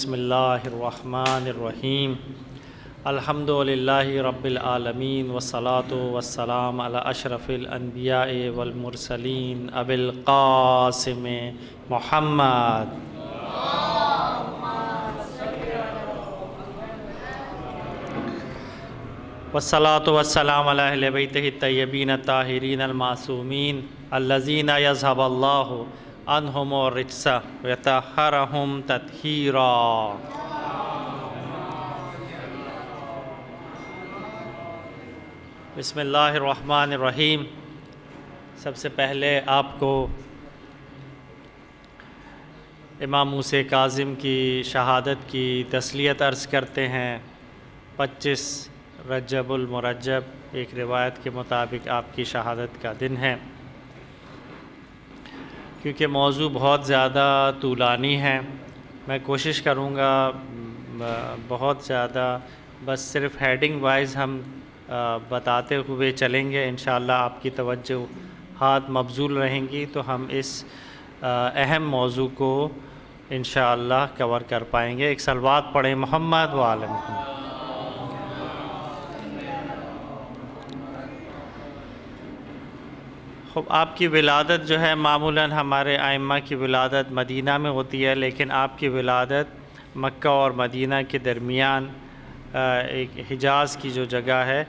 بسم اللہ الرحمن الرحیم الحمدللہ رب العالمین والصلاة والسلام علی اشرف الانبیاء والمرسلین ابی القاسم محمد والصلاة والسلام علی اہل بیتہ الطیبین الطاہرین المعصومین الذین یذھب اللہ عنہم الرجس ویطہرہم تطہیرا۔ بسم اللہ الرحمن الرحیم۔ سب سے پہلے آپ کو امام موسیٰ کاظم کی شہادت کی تسلیت عرض کرتے ہیں۔ 25 رجب المرجب ایک روایت کے مطابق آپ کی شہادت کا دن ہے۔ کیونکہ موضوع بہت زیادہ طولانی ہے، میں کوشش کروں گا بہت زیادہ بس صرف ہیڈنگ وائز ہم بتاتے ہوئے چلیں گے۔ انشاءاللہ آپ کی توجہات مبذول رہیں گی تو ہم اس اہم موضوع کو انشاءاللہ کور کر پائیں گے۔ ایک صلوات پڑھیں محمد و آل محمد۔ خب آپ کی ولادت جو ہے معمولاً ہمارے ائمہ کی ولادت مدینہ میں ہوتی ہے، لیکن آپ کی ولادت مکہ اور مدینہ کے درمیان ایک حجاز کی جو جگہ ہے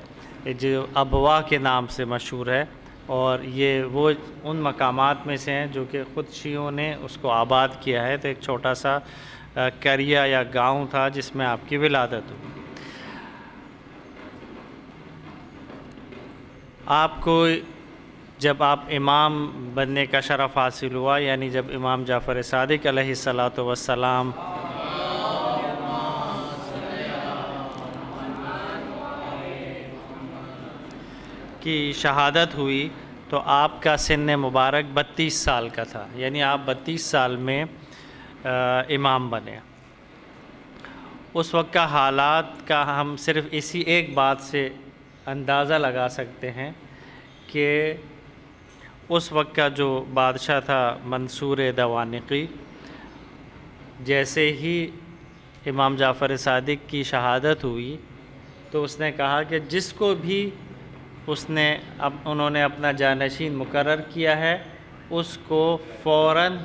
جو ابواء کے نام سے مشہور ہے، اور یہ وہ ان مقامات میں سے ہیں جو کہ خود شیعوں نے اس کو آباد کیا ہے۔ تو ایک چھوٹا سا قریہ یا گاؤں تھا جس میں آپ کی ولادت ہوئی۔ آپ کو جب آپ امام بننے کا شرف حاصل ہوا، یعنی جب امام جعفر صادق علیہ السلام کی شہادت ہوئی تو آپ کا سن مبارک 32 سال کا تھا، یعنی آپ 32 سال میں امام بنے۔ اس وقت کا حالات کا ہم صرف اسی ایک بات سے اندازہ لگا سکتے ہیں کہ اس وقت کا جو بادشاہ تھا منصور دوانقی، جیسے ہی امام جعفر صادق کی شہادت ہوئی تو اس نے کہا کہ جس کو بھی انہوں نے اپنا جانشین مقرر کیا ہے اس کو فوراً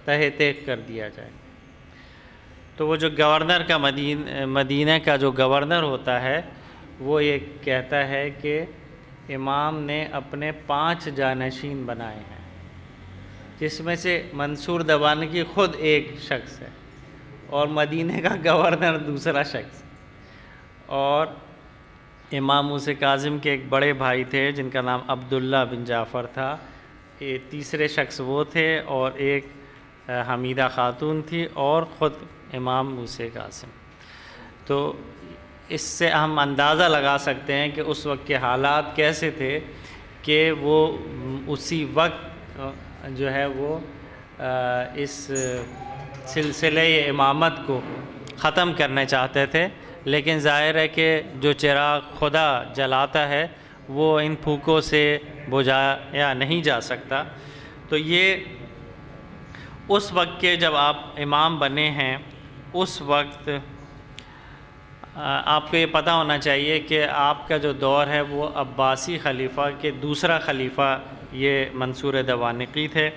تہ طیق کر دیا جائے۔ تو وہ جو گورنر کا مدینہ کا جو گورنر ہوتا ہے وہ یہ کہتا ہے کہ امام نے اپنے 5 جانشین بنائے ہیں، جس میں سے منصور دوانقی خود ایک شخص ہے اور مدینہ کا گورنر دوسرا شخص، اور امام موسیٰ کاظم کے ایک بڑے بھائی تھے جن کا نام عبداللہ بن جعفر تھا، تیسرے شخص وہ تھے، اور ایک حمیدہ خاتون تھی، اور خود امام موسیٰ کاظم۔ تو اس سے ہم اندازہ لگا سکتے ہیں کہ اس وقت کے حالات کیسے تھے کہ وہ اسی وقت جو ہے وہ اس سلسلہ امامت کو ختم کرنا چاہتے تھے، لیکن ظاہر ہے کہ جو چراغ خدا جلاتا ہے وہ ان پھوکوں سے بجھایا نہیں جا سکتا۔ تو یہ اس وقت کے جب آپ امام بنے ہیں، اس وقت آپ کو یہ پتہ ہونا چاہیے کہ آپ کا جو دور ہے وہ عباسی خلیفہ کے دوسرا خلیفہ یہ منصور دوانقی تھے،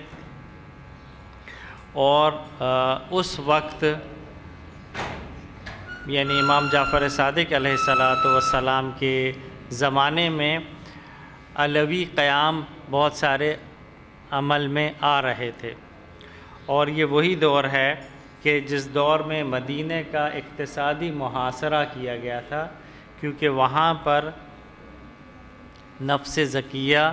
اور اس وقت یعنی امام جعفر صادق علیہ السلام کے زمانے میں علوی قیام بہت سارے عمل میں آ رہے تھے، اور یہ وہی دور ہے کہ جس دور میں مدینہ کا اقتصادی محاصرہ کیا گیا تھا، کیونکہ وہاں پر نفس زکیہ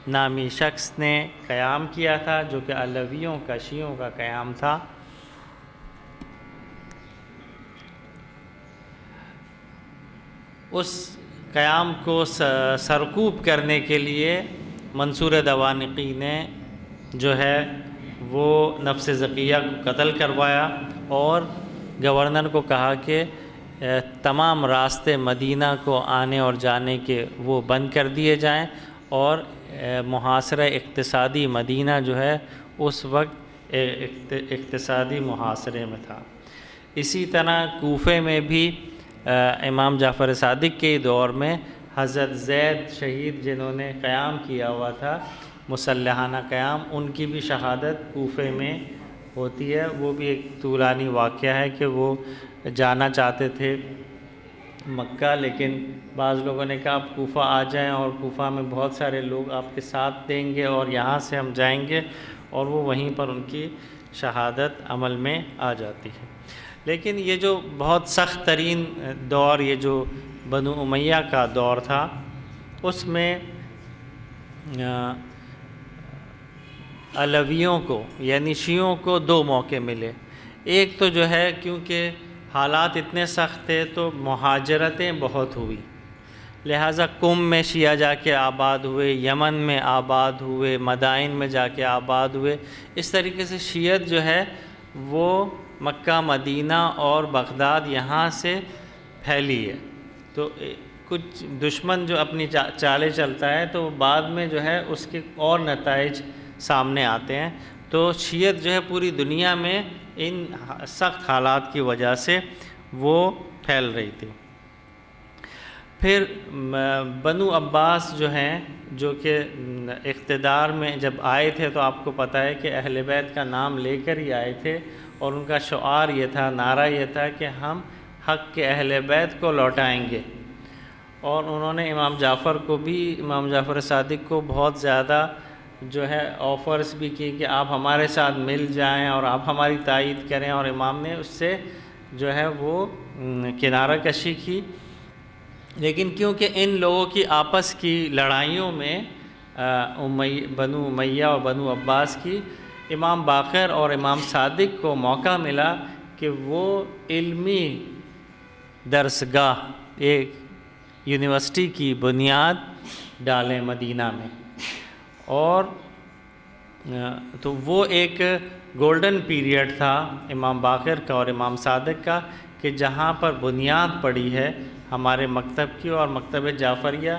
نامی شخص نے قیام کیا تھا جو کہ علویوں کا شیعوں کا قیام تھا۔ اس قیام کو سرکوب کرنے کے لیے منصور دوانقی نے جو ہے وہ نفس زکیہ کو قتل کروایا، اور گورنر کو کہا کہ تمام راستے مدینہ کو آنے اور جانے کے وہ بند کر دیے جائیں، اور محاصرہ اقتصادی مدینہ جو ہے اس وقت اقتصادی محاصرے میں تھا۔ اسی طرح کوفے میں بھی امام جعفر صادق کے دور میں حضرت زید شہید جنہوں نے قیام کیا ہوا تھا مسلحانہ قیام، ان کی بھی شہادت کوفے میں ہوتی ہے۔ وہ بھی ایک طولانی واقعہ ہے کہ وہ جانا چاہتے تھے مکہ، لیکن بعض لوگوں نے کہا آپ کوفہ آ جائیں اور کوفہ میں بہت سارے لوگ آپ کے ساتھ دیں گے اور یہاں سے ہم جائیں گے، اور وہ وہیں پر ان کی شہادت عمل میں آ جاتی ہے۔ لیکن یہ جو بہت سخت ترین دور، یہ جو بنو امیہ کا دور تھا، اس میں علویوں کو یعنی شیعوں کو دو موقع ملے۔ ایک تو جو ہے کیونکہ حالات اتنے سخت تھے تو مہاجرتیں بہت ہوئی، لہٰذا قم میں شیعہ جا کے آباد ہوئے، یمن میں آباد ہوئے، مدائن میں جا کے آباد ہوئے۔ اس طریقے سے شیعت جو ہے وہ مکہ، مدینہ اور بغداد یہاں سے پھیلی ہے۔ تو کچھ دشمن جو اپنی چالیں چلتا ہے تو بعد میں جو ہے اس کے اور نتائج سامنے آتے ہیں۔ تو شیعت جو ہے پوری دنیا میں ان سخت حالات کی وجہ سے وہ پھیل رہی تھی۔ پھر بنو عباس جو ہیں، جو کہ اقتدار میں جب آئے تھے تو آپ کو پتہ ہے کہ اہل بیت کا نام لے کر ہی آئے تھے، اور ان کا شعار یہ تھا، نعرہ یہ تھا کہ ہم حق کے اہل بیت کو لوٹائیں گے۔ اور انہوں نے امام جعفر کو بھی، امام جعفر صادق کو بہت زیادہ جو ہے آفرز بھی کی کہ آپ ہمارے ساتھ مل جائیں اور آپ ہماری تائید کریں، اور امام نے اس سے جو ہے وہ کنارہ کشی کی۔ لیکن کیونکہ ان لوگوں کی آپس کی لڑائیوں میں بنو امیہ اور بنو عباس کی، امام باقر اور امام صادق کو موقع ملا کہ وہ علمی درسگاہ، ایک یونیورسٹی کی بنیاد ڈالیں مدینہ میں، اور تو وہ ایک گولڈن پیریڈ تھا امام باقر کا اور امام صادق کا، کہ جہاں پر بنیاد پڑی ہے ہمارے مکتب کی، اور مکتب جعفریہ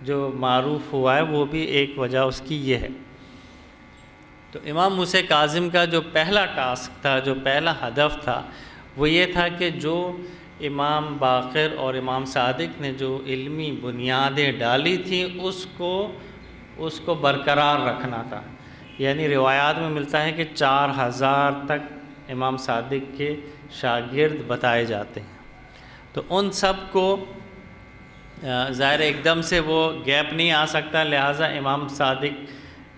جو معروف ہوا ہے وہ بھی ایک وجہ اس کی یہ ہے۔ تو امام موسیٰ کاظم کا جو پہلا ٹاسک تھا، جو پہلا ہدف تھا، وہ یہ تھا کہ جو امام باقر اور امام صادق نے جو علمی بنیادیں ڈالی تھیں اس کو برقرار رکھنا تھا۔ یعنی روایات میں ملتا ہے کہ 4000 تک امام صادق کے شاگرد بتائے جاتے ہیں۔ تو ان سب کو ظاہر ایک دم سے وہ گیپ نہیں آ سکتا، لہٰذا امام صادق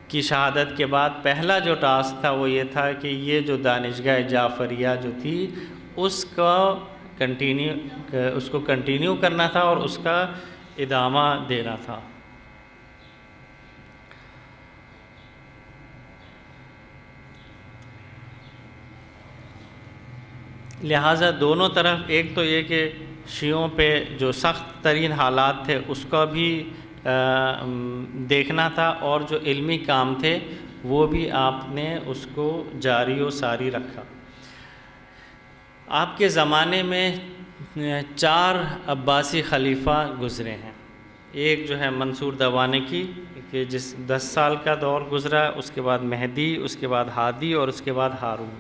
کی شہادت کے بعد پہلا جو ٹاسک تھا وہ یہ تھا کہ یہ جو دانشگاہ جعفریہ جو تھی اس کو کنٹینیو کرنا تھا اور اس کا ادامہ دینا تھا۔ لہٰذا دونوں طرف، ایک تو یہ کہ شیعوں پہ جو سخت ترین حالات تھے اس کا بھی دیکھنا تھا، اور جو علمی کام تھے وہ بھی آپ نے اس کو جاری و ساری رکھا۔ آپ کے زمانے میں 4 عباسی خلیفہ گزرے ہیں۔ ایک جو ہے منصور دوانقی کہ 10 سال کا دور گزرا، اس کے بعد مہدی، اس کے بعد ہادی اور اس کے بعد ہارون۔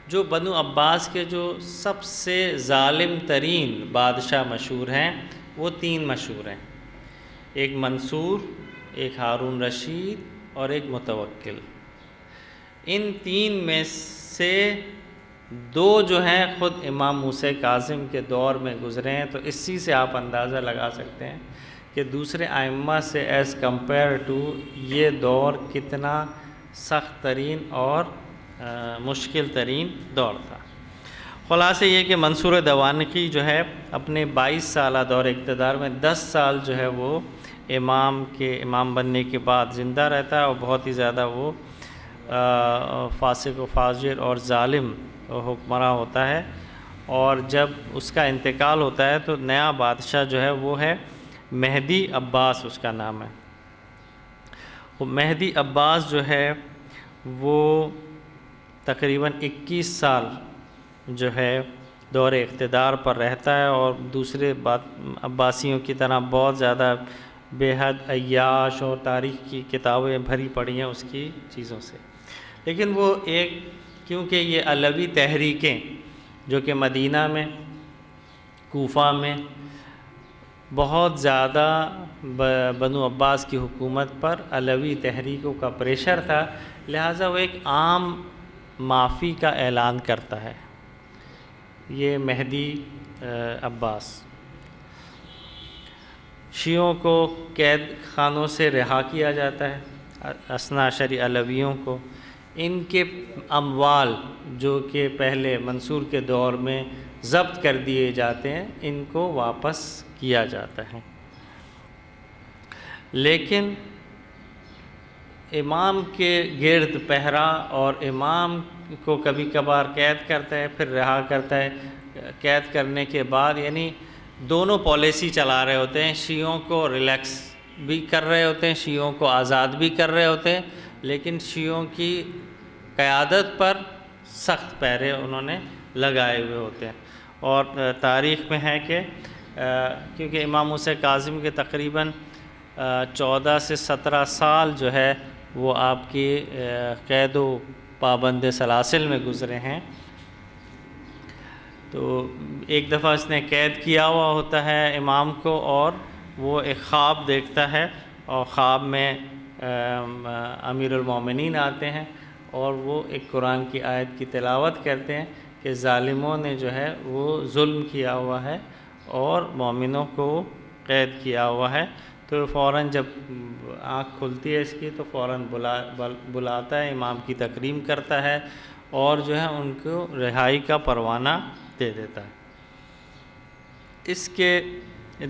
جو بنو عباس کے جو سب سے ظالم ترین بادشاہ مشہور ہیں وہ 3 مشہور ہیں، ایک منصور، ایک ہارون رشید اور ایک متوکل۔ ان 3 میں سے 2 جو ہیں خود امام موسیٰ کاظم کے دور میں گزرے ہیں، تو اسی سے آپ اندازہ لگا سکتے ہیں کہ دوسرے ائمہ سے ایز کمپیئر ٹو یہ دور کتنا سخت ترین اور مشکل ترین دور تھا۔ خلاصہ یہ کہ منصور دوانقی جو ہے اپنے 22 سالہ دور اقتدار میں 10 سال جو ہے وہ امام بننے کے بعد زندہ رہتا ہے، اور بہت ہی زیادہ وہ فاسق و فاجر اور ظالم حکمراں ہوتا ہے، اور جب اس کا انتقال ہوتا ہے تو نیا بادشاہ جو ہے وہ ہے مہدی عباس، اس کا نام ہے۔ وہ مہدی عباس جو ہے وہ تقریباً 21 سال جو ہے دور اقتدار پر رہتا ہے، اور دوسرے عباسیوں کی طرح بہت زیادہ بے حد عیاش اور تاریخ کی کتابیں بھری پڑی ہیں اس کی چیزوں سے۔ لیکن وہ کیونکہ یہ علوی تحریکیں جو کہ مدینہ میں، کوفہ میں بہت زیادہ بنو عباس کی حکومت پر علوی تحریکوں کا پریشر تھا، لہٰذا وہ ایک عام معافی کا اعلان کرتا ہے، یہ مہدی عباس۔ شیعوں کو قید خانوں سے رہا کیا جاتا ہے، اثنا عشری علویوں کو، ان کے اموال جو کہ پہلے منصور کے دور میں ضبط کر دیے جاتے ہیں، ان کو واپس کیا جاتا ہے۔ لیکن امام کے گرد پہرا، اور امام کو کبھی کبھار قید کرتا ہے پھر رہا کرتا ہے، قید کرنے کے بعد یعنی دونوں پالیسی چلا رہے ہوتے ہیں، شیعوں کو ریلیکس بھی کر رہے ہوتے ہیں، شیعوں کو آزاد بھی کر رہے ہوتے ہیں، لیکن شیعوں کی قیادت پر سخت پہرے انہوں نے لگائے ہوئے ہوتے ہیں۔ اور تاریخ میں ہے کہ کیونکہ امام موسیٰ کاظم کے تقریباً 14 سے 17 سال جو ہے وہ آپ کی قید و پابند سلاسل میں گزرے ہیں، تو ایک دفعہ اس نے قید کیا ہوا ہوتا ہے امام کو، اور وہ ایک خواب دیکھتا ہے، اور خواب میں امیر المومنین آتے ہیں اور وہ ایک قرآن کی آیت کی تلاوت کرتے ہیں کہ ظالموں نے جو ہے وہ ظلم کیا ہوا ہے اور مومنوں کو قید کیا ہوا ہے۔ تو فوراً جب آنکھ کھلتی ہے اس کی تو فوراً بلاتا ہے، امام کی تکریم کرتا ہے اور جو ہے ان کو رہائی کا پروانہ دے دیتا ہے۔ اس کے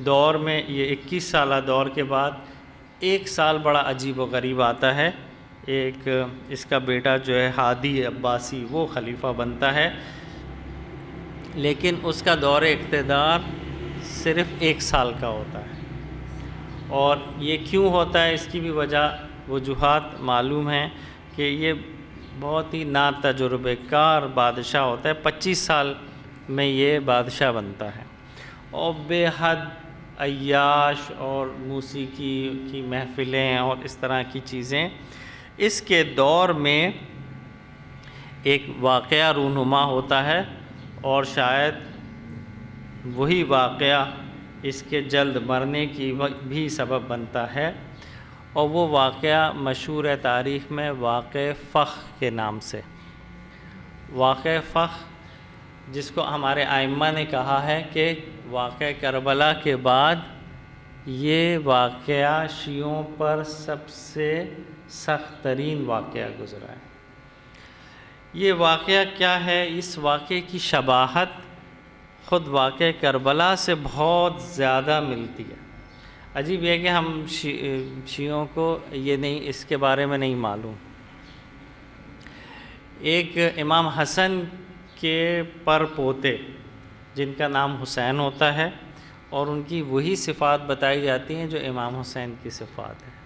دور میں یہ 21 سالہ دور کے بعد ایک سال بڑا عجیب و غریب آتا ہے، ایک اس کا بیٹا جو ہے ہادی عباسی وہ خلیفہ بنتا ہے، لیکن اس کا دور اقتدار صرف 1 سال کا ہوتا ہے، اور یہ کیوں ہوتا ہے اس کی بھی وجوہات معلوم ہیں کہ یہ بہت ہی ناتجربہ کار بادشاہ ہوتا ہے، 25 سال میں یہ بادشاہ بنتا ہے، اور بے حد عیاش اور موسیقی کی محفلیں اور اس طرح کی چیزیں۔ اس کے دور میں ایک واقعہ رونما ہوتا ہے، اور شاید وہی واقعہ اس کے جلد مرنے کی بھی سبب بنتا ہے، اور وہ واقعہ مشہور ہے تاریخ میں واقعہ فخ کے نام سے۔ واقعہ فخ جس کو ہمارے ائمہ نے کہا ہے کہ واقعہ کربلا کے بعد یہ واقعہ شیعوں پر سب سے سخت ترین واقعہ گزرا ہے۔ یہ واقعہ کیا ہے؟ اس واقعے کی شباہت خود واقعہ کربلا سے بہت زیادہ ملتی ہے۔ عجیب یہ ہے کہ ہم شیعوں کو یہ نہیں، اس کے بارے میں نہیں معلوم۔ ایک امام حسن کے پر پوتے جن کا نام حسین ہوتا ہے، اور ان کی وہی صفات بتائی جاتی ہیں جو امام حسین کی صفات ہیں،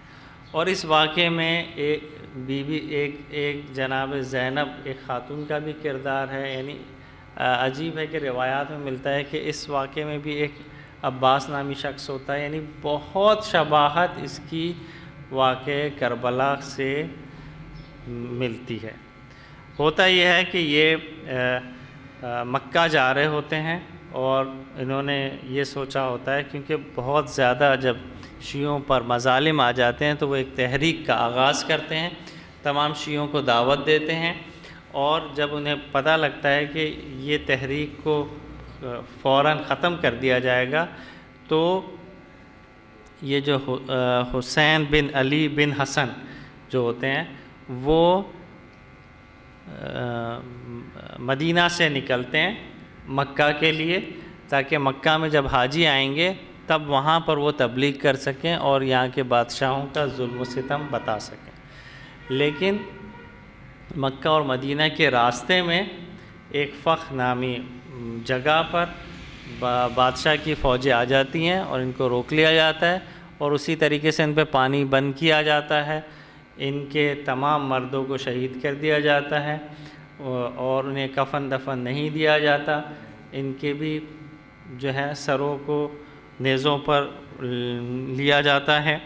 اور اس واقعے میں ایک جناب زینب ایک خاتون کا بھی کردار ہے، یعنی عجیب ہے کہ روایات میں ملتا ہے کہ اس واقعے میں بھی ایک عباس نامی شخص ہوتا ہے، یعنی بہت شباہت اس کی واقعہ کربلا سے ملتی ہے۔ ہوتا یہ ہے کہ یہ مکہ جا رہے ہوتے ہیں، اور انہوں نے یہ سوچا ہوتا ہے کیونکہ بہت زیادہ جب شیعوں پر مظالم آ جاتے ہیں تو وہ ایک تحریک کا آغاز کرتے ہیں، تمام شیعوں کو دعوت دیتے ہیں، اور جب انہیں پتہ لگتا ہے کہ یہ تحریک کو فوراً ختم کر دیا جائے گا، تو یہ جو حسین بن علی بن حسن جو ہوتے ہیں وہ مدینہ سے نکلتے ہیں مکہ کے لیے، تاکہ مکہ میں جب حاجی آئیں گے تب وہاں پر وہ تبلیغ کر سکیں اور یہاں کے بادشاہوں کا ظلم و ستم بتا سکیں۔ لیکن مکہ اور مدینہ کے راستے میں ایک فخ نامی جگہ پر بادشاہ کی فوجیں آ جاتی ہیں اور ان کو روک لیا جاتا ہے، اور اسی طریقے سے ان پہ پانی بند کیا جاتا ہے، ان کے تمام مردوں کو شہید کر دیا جاتا ہے، اور انہیں کفن دفن نہیں دیا جاتا، ان کے بھی جو ہے سروں کو نیزوں پر لیا جاتا ہے۔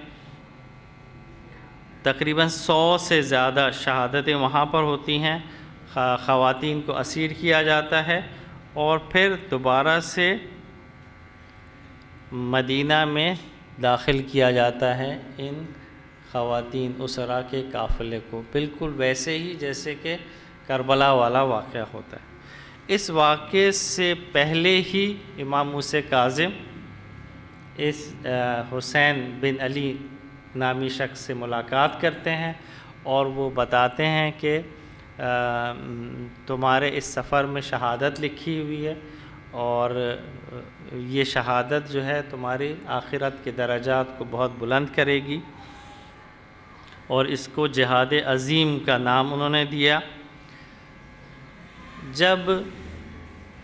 تقریباً 100 سے زیادہ شہادتیں وہاں پر ہوتی ہیں، خواتین کو اسیر کیا جاتا ہے، اور پھر دوبارہ سے مدینہ میں داخل کیا جاتا ہے ان خواتین اسرا کے قافلے کو، بالکل ویسے ہی جیسے کہ کربلا والا واقعہ ہوتا ہے۔ اس واقعے سے پہلے ہی امام موسیٰ کاظم اس حسین بن علی نامی شخص سے ملاقات کرتے ہیں اور وہ بتاتے ہیں کہ تمہارے اس سفر میں شہادت لکھی ہوئی ہے، اور یہ شہادت جو ہے تمہاری آخرت کے درجات کو بہت بلند کرے گی، اور اس کو جہاد عظیم کا نام انہوں نے دیا۔ جب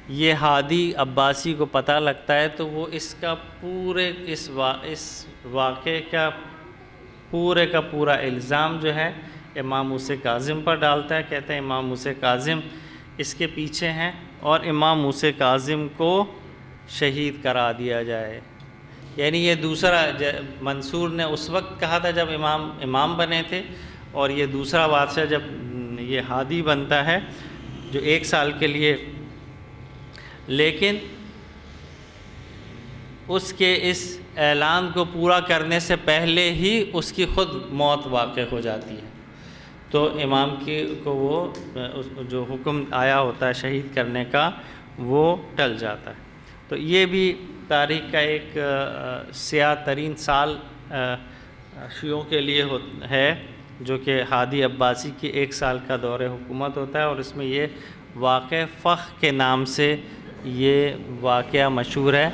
یہ ہادی عباسی کو پتہ لگتا ہے تو وہ اس واقعے کا پورا الزام جو ہے امام موسیٰ کاظم پر ڈالتا ہے، کہتے ہیں امام موسیٰ کاظم اس کے پیچھے ہیں اور امام موسیٰ کاظم کو شہید کرا دیا جائے۔ یعنی یہ دوسرا، منصور نے اس وقت کہا تھا جب امام بنے تھے، اور یہ دوسرا بادشاہ جب یہ ہادی بنتا ہے جو 1 سال کے لیے، لیکن اس کے اس اعلان کو پورا کرنے سے پہلے ہی اس کی خود موت واقع ہو جاتی ہے، تو امام کو وہ جو حکم آیا ہوتا ہے شہید کرنے کا وہ ٹل جاتا ہے۔ تو یہ بھی تاریخ کا ایک سیاہ ترین سال شیعوں کے لیے ہے، جو کہ ہادی عباسی کی 1 سال کا دور حکومت ہوتا ہے، اور اس میں یہ واقعہ فخ کے نام سے یہ واقعہ مشہور ہے،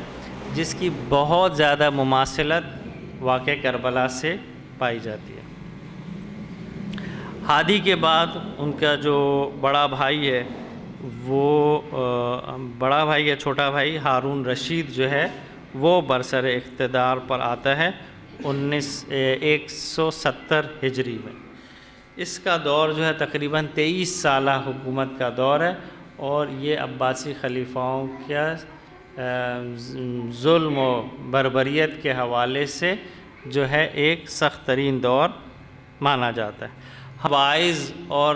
جس کی بہت زیادہ مماثلت واقعہ کربلا سے پائی جاتی ہے۔ ہادی کے بعد ان کا جو بڑا بھائی ہے، وہ بڑا بھائی یا چھوٹا بھائی ہارون رشید جو ہے وہ برسر اقتدار پر آتا ہے 170 ہجری میں۔ اس کا دور جو ہے تقریباً 23 سالہ حکومت کا دور ہے، اور یہ عباسی خلیفاؤں کا ظلم و بربریت کے حوالے سے جو ہے ایک سخت ترین دور مانا جاتا ہے۔ واعظ اور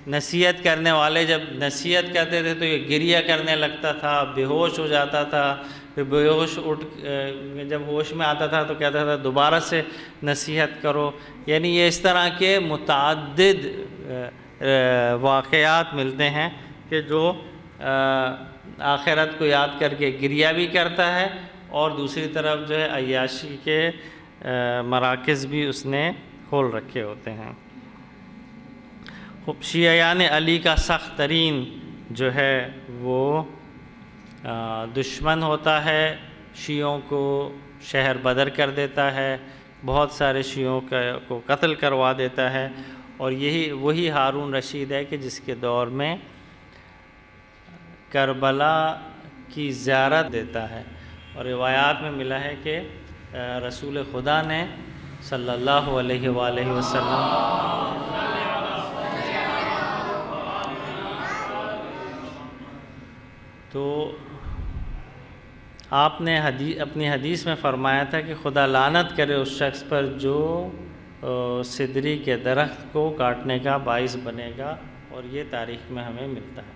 نصیحت کرنے والے جب نصیحت کرتے تھے تو یہ گریہ کرنے لگتا تھا، بے ہوش ہو جاتا تھا، پھر بے ہوش جب ہوش میں آتا تھا تو کہتا تھا دوبارہ سے نصیحت کرو۔ یعنی یہ اس طرح کے متعدد واقعات ملتے ہیں کہ جو آخرت کو یاد کر کے گریہ بھی کرتا ہے، اور دوسری طرف جو ہے عیاشی کے مراکز بھی اس نے کھول رکھے ہوتے ہیں۔ شیعیان علی کا سخت ترین جو ہے وہ دشمن ہوتا ہے، شیعوں کو شہر بدر کر دیتا ہے، بہت سارے شیعوں کو قتل کروا دیتا ہے، اور وہی ہارون رشید ہے کہ جس کے دور میں کربلا کی زیارت دیتا ہے، اور روایات میں ملا ہے کہ رسول خدا نے صلی اللہ علیہ وآلہ وسلم تو آپ نے اپنی حدیث میں فرمایا تھا کہ خدا لعنت کرے اس شخص پر جو سدری کے درخت کو کاٹنے کا باعث بنے گا، اور یہ تاریخ میں ہمیں ملتا ہے۔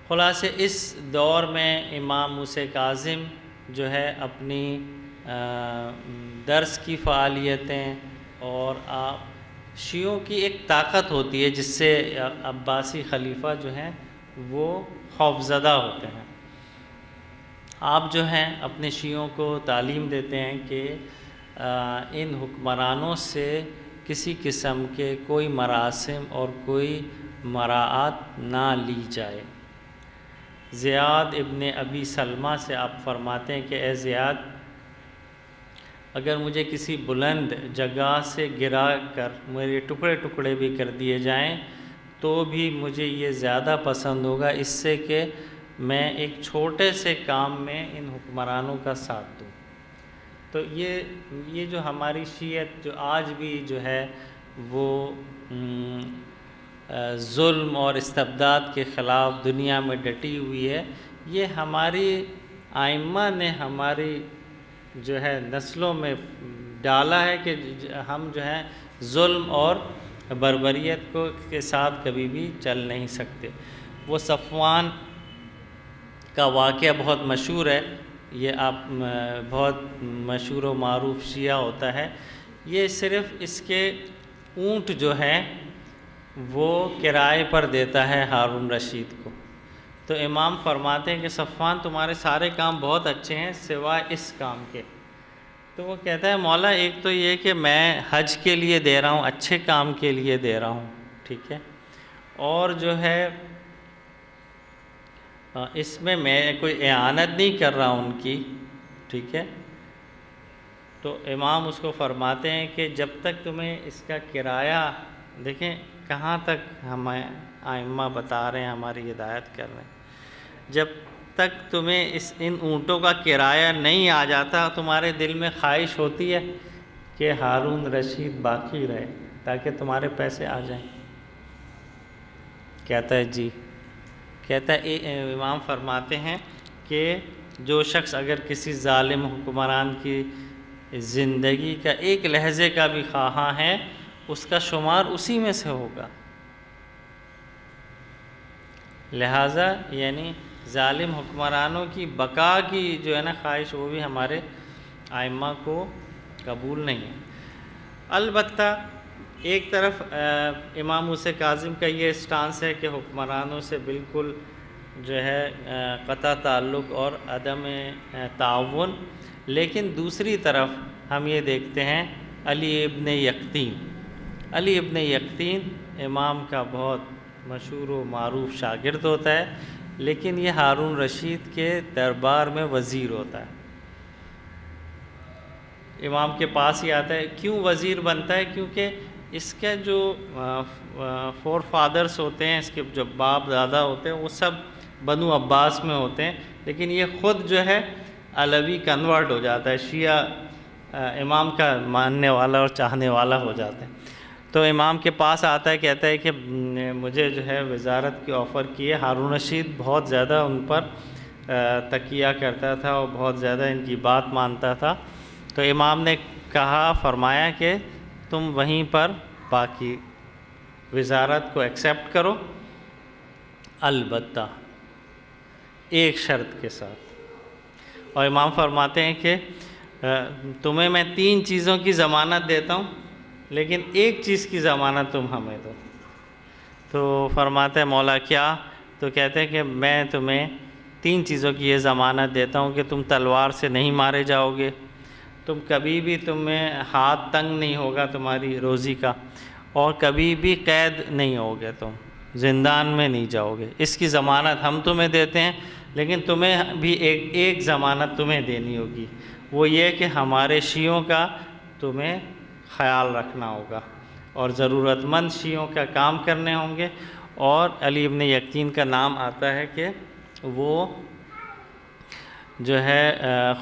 خلاصے اس دور میں امام موسیٰ کاظم جو ہے اپنی درس کی فعالیتیں، اور شیعوں کی ایک طاقت ہوتی ہے جس سے عباسی خلیفہ جو ہیں وہ خوفزدہ ہوتے ہیں۔ آپ جو ہیں اپنے شیعوں کو تعلیم دیتے ہیں کہ ان حکمرانوں سے کسی قسم کے کوئی مراسم اور کوئی مراعات نہ لی جائے۔ زیاد ابن ابی سلمہ سے آپ فرماتے ہیں کہ اے زیاد، اگر مجھے کسی بلند جگہ سے گرا کر میرے ٹکڑے ٹکڑے بھی کر دیے جائیں تو بھی مجھے یہ زیادہ پسند ہوگا اس سے کہ میں ایک چھوٹے سے کام میں ان حکمرانوں کا ساتھ دوں۔ تو یہ جو ہماری شیعت جو آج بھی جو ہے وہ ظلم اور استبداد کے خلاف دنیا میں ڈٹی ہوئی ہے، یہ ہماری ائمہ نے ہماری جو ہے نسلوں میں ڈالا ہے کہ ہم جو ہے ظلم اور بربریت کے ساتھ کبھی بھی چل نہیں سکتے۔ وہ صفوان کا واقعہ بہت مشہور ہے، یہ آپ بہت مشہور و معروف شیعہ ہوتا ہے۔ یہ صرف اس کے اونٹ جو ہے وہ کرائے پر دیتا ہے ہارون رشید کو۔ تو امام فرماتے ہیں کہ صفوان تمہارے سارے کام بہت اچھے ہیں سوائے اس کام کے۔ تو وہ کہتا ہے مولا ایک تو یہ کہ میں حج کے لیے دے رہا ہوں، اچھے کام کے لیے دے رہا ہوں، ٹھیک ہے، اور جو ہے اس میں کوئی اعانت نہیں کر رہا ہوں ان کی، ٹھیک ہے۔ تو امام اس کو فرماتے ہیں کہ جب تک تمہیں اس کا کرایہ، دیکھیں کہاں تک ہمیں ائمہ بتا رہے ہیں، ہماری ہدایت کر رہے ہیں، جب تک تمہیں ان اونٹوں کا کرایہ نہیں آ جاتا تمہارے دل میں خواہش ہوتی ہے کہ ہارون رشید باقی رہے تاکہ تمہارے پیسے آ جائیں؟ کہتا ہے جی، کہتا ہے امام فرماتے ہیں کہ جو شخص اگر کسی ظالم حکمران کی زندگی کا ایک لحظے کا بھی خواہاں ہے اس کا شمار اسی میں سے ہوگا۔ لہٰذا یعنی ظالم حکمرانوں کی بقا کی جو ہے نا خواہش، وہ بھی ہمارے ائمہ کو قبول نہیں ہے۔ البتہ ایک طرف امام موسیٰ کاظم کا یہ اسٹانس ہے کہ حکمرانوں سے بالکل جو ہے قطع تعلق اور عدم تعاون، لیکن دوسری طرف ہم یہ دیکھتے ہیں علی ابن یقطین، علی ابن یقطین امام کا بہت مشہور و معروف شاگرد ہوتا ہے، لیکن یہ ہارون رشید کے دربار میں وزیر ہوتا ہے، امام کے پاس ہی آتا ہے۔ کیوں وزیر بنتا ہے؟ کیونکہ اس کے جو فور فادرز ہوتے ہیں، اس کے جو باپ دادا ہوتے ہیں، وہ سب بنو عباس میں ہوتے ہیں، لیکن یہ خود جو ہے علوی کنورٹ ہو جاتا ہے، شیعہ امام کا ماننے والا اور چاہنے والا ہو جاتا ہے۔ تو امام کے پاس آتا ہے، کہتا ہے کہ مجھے جو ہے وزارت کی آفر کی ہے۔ ہارون رشید بہت زیادہ ان پر تکیہ کرتا تھا اور بہت زیادہ ان کی بات مانتا تھا، تو امام نے کہا، فرمایا کہ تم وہیں پر باقی وزارت کو ایکسیپٹ کرو، البتہ ایک شرط کے ساتھ، اور امام فرماتے ہیں کہ تمہیں میں 3 چیزوں کی ضمانت دیتا ہوں لیکن ایک چیز کی ضمانت تم ہمیں دو۔ تو فرماتے ہیں مولا کیا؟ تو کہتے ہیں کہ میں تمہیں 3 چیزوں کی یہ ضمانت دیتا ہوں کہ تم تلوار سے نہیں مارے جاؤ گے، تم کبھی بھی تمہیں ہاتھ تنگ نہیں ہوگا تمہاری روزی کا، اور کبھی بھی قید نہیں ہوگے، تم زندان میں نہیں جاؤ گے۔ اس کی ضمانت ہم تمہیں دیتے ہیں، لیکن تمہیں بھی ایک ضمانت تمہیں دینی ہوگی، وہ یہ کہ ہمارے شیعوں کا تمہیں خیال رکھنا ہوگا اور ضرورت مند شیعوں کا کام کرنے ہوں گے۔ اور علی ابن یقطین کا نام آتا ہے کہ وہ جو ہے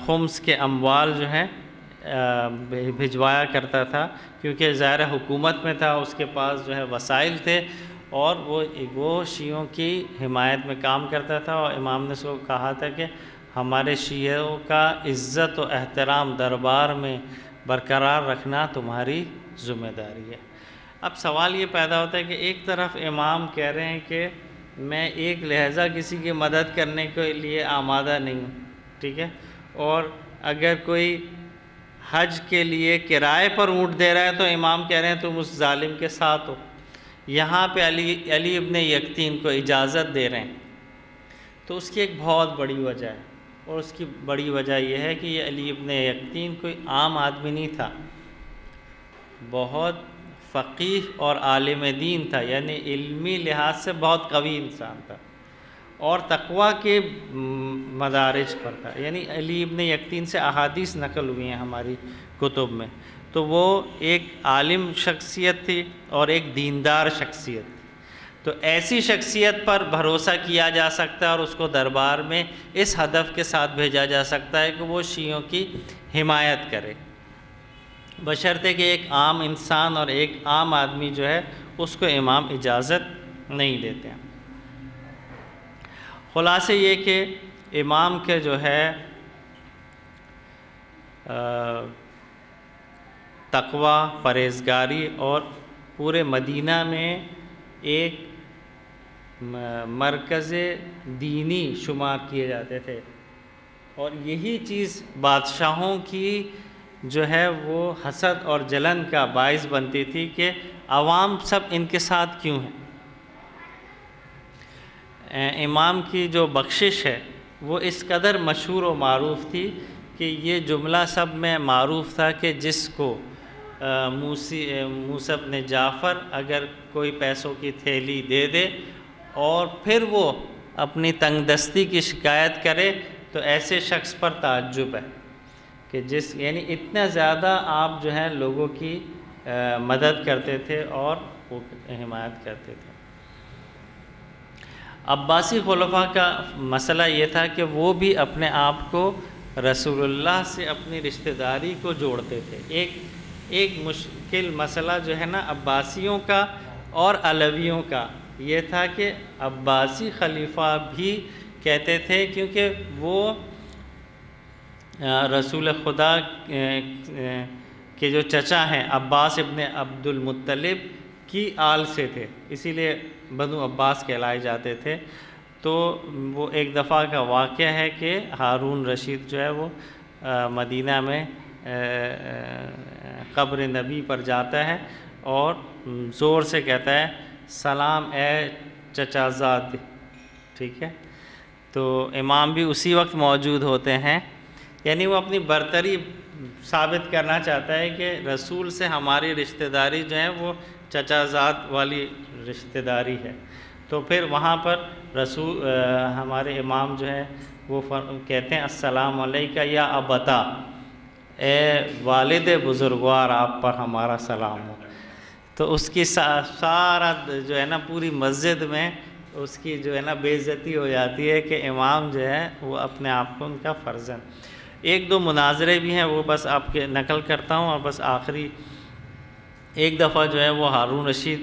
خمس کے اموال جو ہے بھجوایا کرتا تھا، کیونکہ ظاہر حکومت میں تھا، اس کے پاس جو ہے وسائل تھے، اور وہ شیعوں کی حمایت میں کام کرتا تھا، اور امام نے اس کو کہا تھا کہ ہمارے شیعوں کا عزت و احترام دربار میں برقرار رکھنا تمہاری ذمہ داری ہے۔ اب سوال یہ پیدا ہوتا ہے کہ ایک طرف امام کہہ رہے ہیں کہ میں ایک لحظہ کسی کی مدد کرنے کے لیے آمادہ نہیں ہوں، ٹھیک ہے، اور اگر کوئی حج کے لیے کرائے پر اونٹ دے رہا ہے تو امام کہہ رہے ہیں تم اس ظالم کے ساتھ ہو۔ یہاں پہ علی ابن یقطین کو اجازت دے رہے ہیں، تو اس کی ایک بہت بڑی وجہ ہے، اور اس کی بڑی وجہ یہ ہے کہ یہ علی ابن یقطین کوئی عام آدمی نہیں تھا، بہت فقیہ اور عالم دین تھا، یعنی علمی لحاظ سے بہت قوی انسان تھا، اور تقویٰ کے مدارج پر تھا۔ یعنی علی ابن یقطین سے احادیث نقل ہوئی ہیں ہماری کتب میں، تو وہ ایک عالم شخصیت تھی اور ایک دیندار شخصیت تھی، تو ایسی شخصیت پر بھروسہ کیا جا سکتا ہے اور اس کو دربار میں اس ہدف کے ساتھ بھیجا جا سکتا ہے کہ وہ شیعوں کی حمایت کرے، بشرطے کہ ایک عام انسان اور ایک عام آدمی جو ہے اس کو امام اجازت نہیں دیتے ہیں۔ خلاصے یہ کہ امام کے جو ہے تقویٰ، پرہیزگاری، اور پورے مدینہ میں ایک مرکز دینی شمار کیے جاتے تھے، اور یہی چیز بادشاہوں کی جو ہے وہ حسد اور جلن کا باعث بنتی تھی کہ عوام سب ان کے ساتھ کیوں ہیں۔ امام کی جو بخشش ہے وہ اس قدر مشہور و معروف تھی کہ یہ جملہ سب میں معروف تھا کہ جس کو موسیٰ بن جعفر اگر کوئی پیسوں کی تھیلی دے دے اور پھر وہ اپنی تنگ دستی کی شکایت کرے تو ایسے شخص پر تعجب ہے کہ یعنی اتنا زیادہ آپ جو ہے لوگوں کی مدد کرتے تھے اور وہ حمایت کرتے تھے۔ عباسی خلفاء کا مسئلہ یہ تھا کہ وہ بھی اپنے آپ کو رسول اللہ سے اپنی رشتہ داری کو جوڑتے تھے۔ ایک مشکل مسئلہ جو ہے نا عباسیوں کا اور علویوں کا یہ تھا کہ عباسی خلیفہ بھی کہتے تھے کیونکہ وہ رسول خدا کے جو چچا ہیں عباس ابن عبد المطلب کی آل سے تھے، اسی لیے بنو عباس کہلائے جاتے تھے۔ تو وہ ایک دفعہ کا واقعہ ہے کہ ہارون رشید جو ہے وہ مدینہ میں قبر نبی پر جاتا ہے اور زور سے کہتا ہے سلام اے چچا زاد، ٹھیک ہے۔ تو امام بھی اسی وقت موجود ہوتے ہیں، یعنی وہ اپنی برتری ثابت کرنا چاہتا ہے کہ رسول سے ہماری رشتہ داری جو ہے وہ چچا زاد والی رشتہ داری ہے۔ تو پھر وہاں پر ہمارے امام جو ہے وہ کہتے ہیں السلام علیکہ یا ابتا، اے والد بزرگوار آپ پر ہمارا سلام ہو۔ تو اس کی سارا جو ہے نا پوری مسجد میں اس کی جو ہے نا بے عزتی ہو جاتی ہے کہ امام جو ہے وہ اپنے آپ کو ان کا فرزند۔ ایک دو مناظرے بھی ہیں وہ بس آپ کے نقل کرتا ہوں، اور بس آخری ایک دفعہ جو ہے وہ ہارون رشید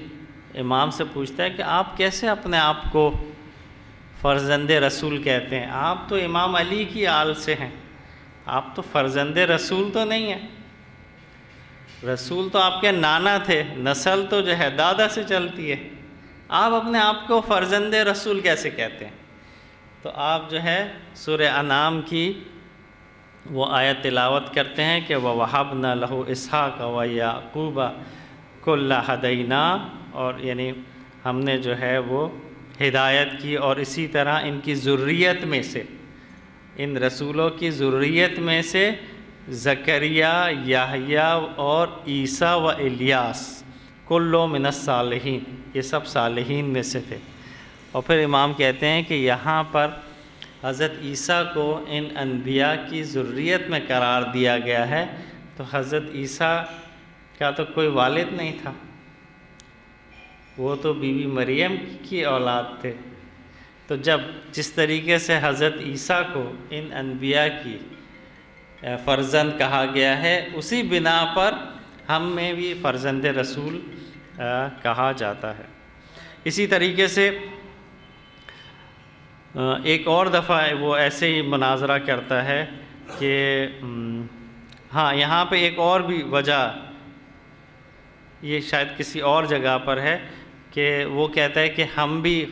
امام سے پوچھتا ہے کہ آپ کیسے اپنے آپ کو فرزند رسول کہتے ہیں؟ آپ تو امام علی کی آل سے ہیں، آپ تو فرزند رسول تو نہیں ہیں، رسول تو آپ کے نانا تھے، نسل تو جو ہے دادا سے چلتی ہے، آپ اپنے آپ کو فرزند رسول کیسے کہتے ہیں؟ تو آپ جو ہے سورہ انعام کی وہ آیت تلاوت کرتے ہیں کہ وَوَهَبْنَا لَهُ إِسْحَاقَ وَيَعْقُوبَ كُلًّا هَدَيْنَا، اور یعنی ہم نے جو ہے وہ ہدایت کی اور اسی طرح ان کی ذریت میں سے، ان رسولوں کی ذریت میں سے زکریا، یحییٰ اور عیسیٰ و الیاس کل من الصالحین، یہ سب صالحین میں سے تھے۔ اور پھر امام کہتے ہیں کہ یہاں پر حضرت عیسیٰ کو ان انبیاء کی ذریت میں قرار دیا گیا ہے، تو حضرت عیسیٰ کا تو کوئی والد نہیں تھا، وہ تو بی بی مریم کی اولاد تھے۔ تو جس طریقے سے حضرت عیسیٰ کو ان انبیاء کی فرزند کہا گیا ہے، اسی بنا پر ہم میں بھی فرزند رسول کہا جاتا ہے۔ اسی طریقے سے ایک اور دفعہ وہ ایسے ہی مناظرہ کرتا ہے کہ ہاں یہاں پہ ایک اور بھی وجہ، یہ شاید کسی اور جگہ پر ہے، کہ وہ کہتا ہے کہ ہم بھی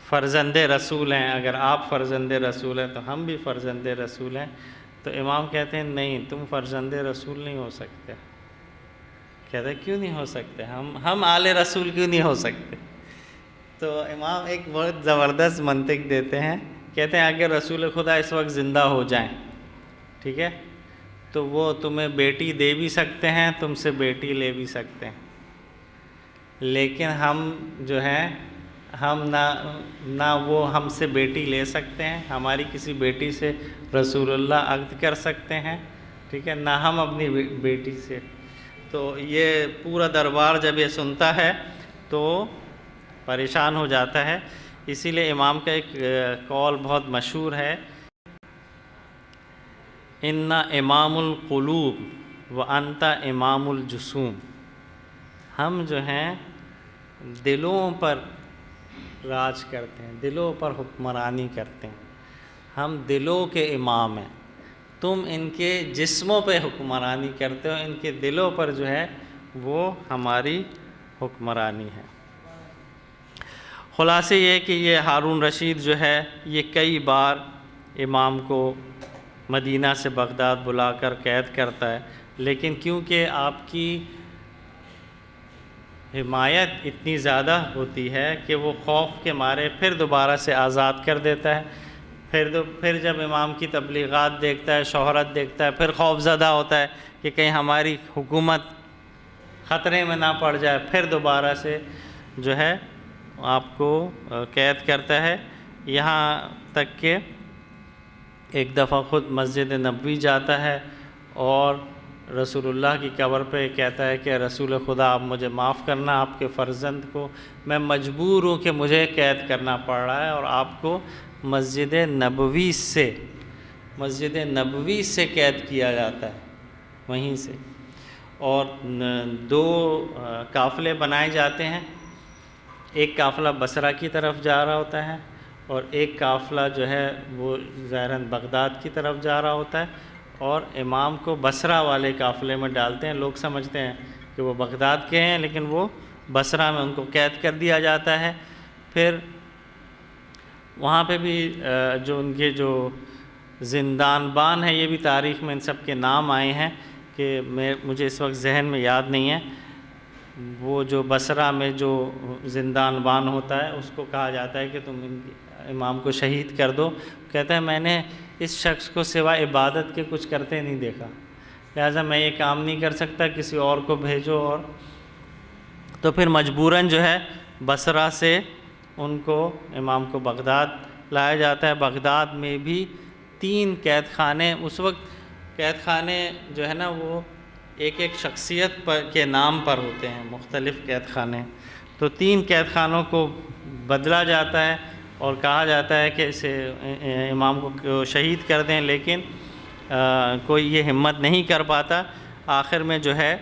فرزند رسول ہیں، اگر آپ فرزند رسول ہیں تو ہم بھی فرزند رسول ہیں۔ تو امام کہتے ہیں نہیں، تم فرزند رسول نہیں ہو سکتے۔ کہتے ہیں کیوں نہیں ہو سکتے؟ ہم آل رسول کیوں نہیں ہو سکتے؟ تو امام ایک بہت زبردست منطق دیتے ہیں، کہتے ہیں اگر رسول خدا اس وقت زندہ ہو جائیں، ٹھیک ہے، تو وہ تمہیں بیٹی دے بھی سکتے ہیں، تم سے بیٹی لے بھی سکتے ہیں، لیکن ہم جو ہیں ہم نہ وہ ہم سے بیٹی لے سکتے ہیں، ہماری کسی بیٹی سے رسول اللہ عقد کر سکتے ہیں، ٹھیک ہے، نہ ہم اپنی بیٹی سے۔ تو یہ پورا دربار جب یہ سنتا ہے تو پریشان ہو جاتا ہے۔ اسی لیے امام کا ایک قول بہت مشہور ہے، ان امام القلوب وانت امام الجسوم، ہم جو ہیں دلوں پر راج کرتے ہیں، دلوں پر حکمرانی کرتے ہیں، ہم دلوں کے امام ہیں، تم ان کے جسموں پہ حکمرانی کرتے ہو، ان کے دلوں پر جو ہے وہ ہماری حکمرانی ہے۔ خلاصے یہ کہ یہ ہارون رشید جو ہے یہ کئی بار امام کو مدینہ سے بغداد بلا کر قید کرتا ہے، لیکن کیونکہ آپ کی حمایت اتنی زیادہ ہوتی ہے کہ وہ خوف کے مارے پھر دوبارہ سے آزاد کر دیتا ہے۔ پھر جب امام کی تبلیغات دیکھتا ہے، شہرت دیکھتا ہے، پھر خوف زدہ ہوتا ہے کہ کہیں ہماری حکومت خطرے میں نہ پڑ جائے، پھر دوبارہ سے جو ہے آپ کو قید کرتا ہے، یہاں تک کہ ایک دفعہ خود مسجد نبوی جاتا ہے اور رسول اللہ کی قبر پہ کہتا ہے کہ رسول خدا آپ مجھے معاف کرنا، آپ کے فرزند کو میں مجبور ہوں کہ مجھے قید کرنا پڑ رہا ہے، اور آپ کو مسجد نبوی سے قید کیا جاتا ہے وہیں سے۔ اور 2 قافلے بنائے جاتے ہیں، ایک قافلہ بصرہ کی طرف جا رہا ہوتا ہے اور ایک قافلہ جو ہے وہ ظاہراً بغداد کی طرف جا رہا ہوتا ہے، اور امام کو بصرہ والے قافلے میں ڈالتے ہیں۔ لوگ سمجھتے ہیں کہ وہ بغداد کے ہیں، لیکن وہ بصرہ میں ان کو قید کر دیا جاتا ہے۔ پھر وہاں پہ بھی جو ان کے جو زندان بان ہیں، یہ بھی تاریخ میں ان سب کے نام آئے ہیں کہ مجھے اس وقت ذہن میں یاد نہیں ہے۔ وہ جو بصرہ میں جو زندان بان ہوتا ہے اس کو کہا جاتا ہے کہ تم امام کو شہید کر دو، کہتا ہے میں نے اس شخص کو سوائے عبادت کے کچھ کرتے نہیں دیکھا، لہٰذا میں یہ کام نہیں کر سکتا، کسی اور کو بھیجو۔ اور تو پھر مجبوراً جو ہے بصرہ سے ان کو امام کو بغداد لایا جاتا ہے۔ بغداد میں بھی 3 قید خانے، اس وقت قید خانے جو ہے نا وہ ایک شخصیت کے نام پر ہوتے ہیں، مختلف قید خانے، تو 3 قید خانوں کو بدلا جاتا ہے اور کہا جاتا ہے کہ اسے امام کو شہید کر دیں، لیکن کوئی یہ ہمت نہیں کر پاتا۔ آخر میں جو ہے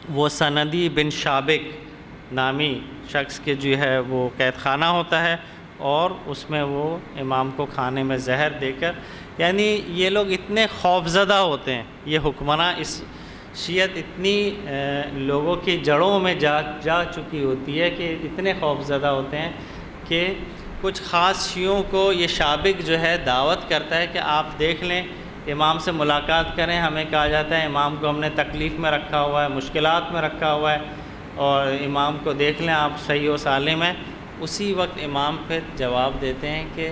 وہ سندی بن شابک نامی شخص کے جو ہے وہ قید خانہ ہوتا ہے، اور اس میں وہ امام کو کھانے میں زہر دے کر، یعنی یہ لوگ اتنے خوفزدہ ہوتے ہیں، یہ حکمراں، اس شیعت اتنی لوگوں کی جڑوں میں جا چکی ہوتی ہے کہ اتنے خوفزدہ ہوتے ہیں کہ کچھ خاص شیعوں کو یہ شابک جو ہے دعوت کرتا ہے کہ آپ دیکھ لیں، امام سے ملاقات کریں، ہمیں کہا جاتا ہے امام کو ہم نے تکلیف میں رکھا ہوا ہے، مشکلات میں رکھا ہوا ہے، اور امام کو دیکھ لیں آپ صحیح و سالم ہیں۔ اسی وقت امام پھر جواب دیتے ہیں کہ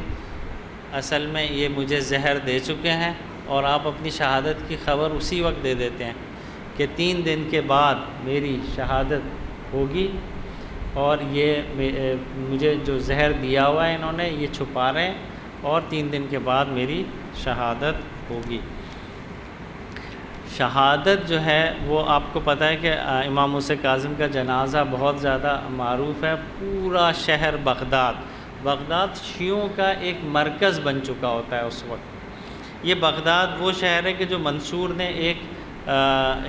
اصل میں یہ مجھے زہر دے چکے ہیں، اور آپ اپنی شہادت کی خبر اسی وقت دے دیتے ہیں کہ 3 دن کے بعد میری شہادت ہوگی، اور یہ مجھے جو زہر دیا ہوا ہے انہوں نے یہ چھپا رہے ہیں، اور 3 دن کے بعد میری شہادت ہوگی۔ شہادت جو ہے وہ آپ کو پتہ ہے کہ امام موسیٰ کاظم کا جنازہ بہت زیادہ معروف ہے، پورا شہر بغداد شیعوں کا ایک مرکز بن چکا ہوتا ہے اس وقت۔ یہ بغداد وہ شہر ہے کہ جو منصور نے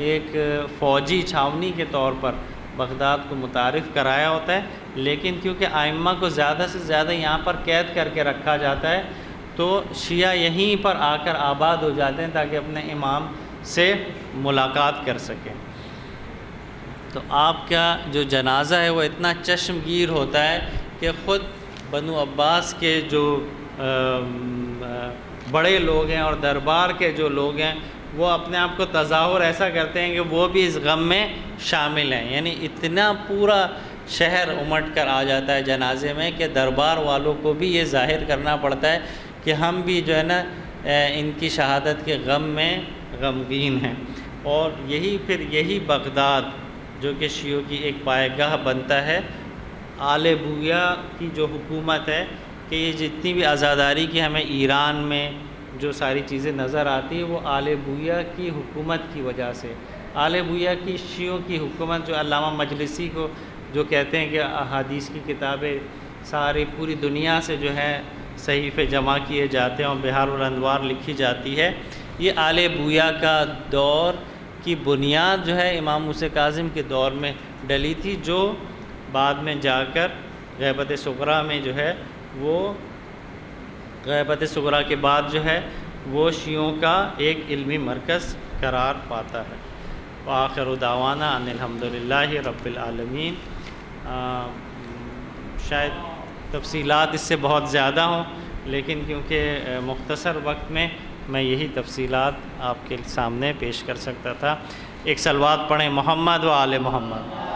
ایک فوجی چھاونی کے طور پر بغداد کو متعارف کرایا ہوتا ہے، لیکن کیونکہ ائمہ کو زیادہ سے زیادہ یہاں پر قید کر کے رکھا جاتا ہے، تو شیعہ یہیں پر آ کر آباد ہو جاتے ہیں تاکہ اپنے امام سے ملاقات کر سکیں۔ تو آپ کا جو جنازہ ہے وہ اتنا چشمگیر ہوتا ہے کہ خود بنو عباس کے جو بڑے لوگ ہیں اور دربار کے جو لوگ ہیں وہ اپنے آپ کو تظاہر ایسا کرتے ہیں کہ وہ بھی اس غم میں شامل ہیں، یعنی اتنا پورا شہر امٹ کر آ جاتا ہے جنازے میں کہ دربار والوں کو بھی یہ ظاہر کرنا پڑتا ہے کہ ہم بھی جو ہے نا ان کی شہادت کے غم میں غمگین ہیں۔ اور یہی بغداد جو کہ شیعوں کی ایک پائے گاہ بنتا ہے، آل بویہ کی جو حکومت ہے، کہ یہ جتنی بھی آزاداری کی ہمیں ایران میں جو ساری چیزیں نظر آتی ہیں وہ آل بویہ کی حکومت کی وجہ سے، آل بویہ کی شیعوں کی حکومت، جو علامہ مجلسی کو جو کہتے ہیں کہ احادیث کی کتابیں ساری پوری دنیا سے جو ہے صحیفے جمع کیے جاتے ہیں اور بحار الانوار لکھی جاتی ہے، یہ آل بویہ کا دور کی بنیاد جو ہے امام موسیٰ کاظم کے دور میں ڈلی تھی، جو بعد میں جا کر غیبت صغریٰ میں جو ہے وہ غیبت صغریٰ کے بعد جو ہے وہ شیعوں کا ایک علمی مرکز قرار پاتا ہے۔ وآخر دعوانا ان الحمدللہ رب العالمین۔ شاید تفصیلات اس سے بہت زیادہ ہوں، لیکن کیونکہ مختصر وقت میں میں یہی تفصیلات آپ کے سامنے پیش کر سکتا تھا۔ ایک صلوات پڑھیں محمد و آل محمد۔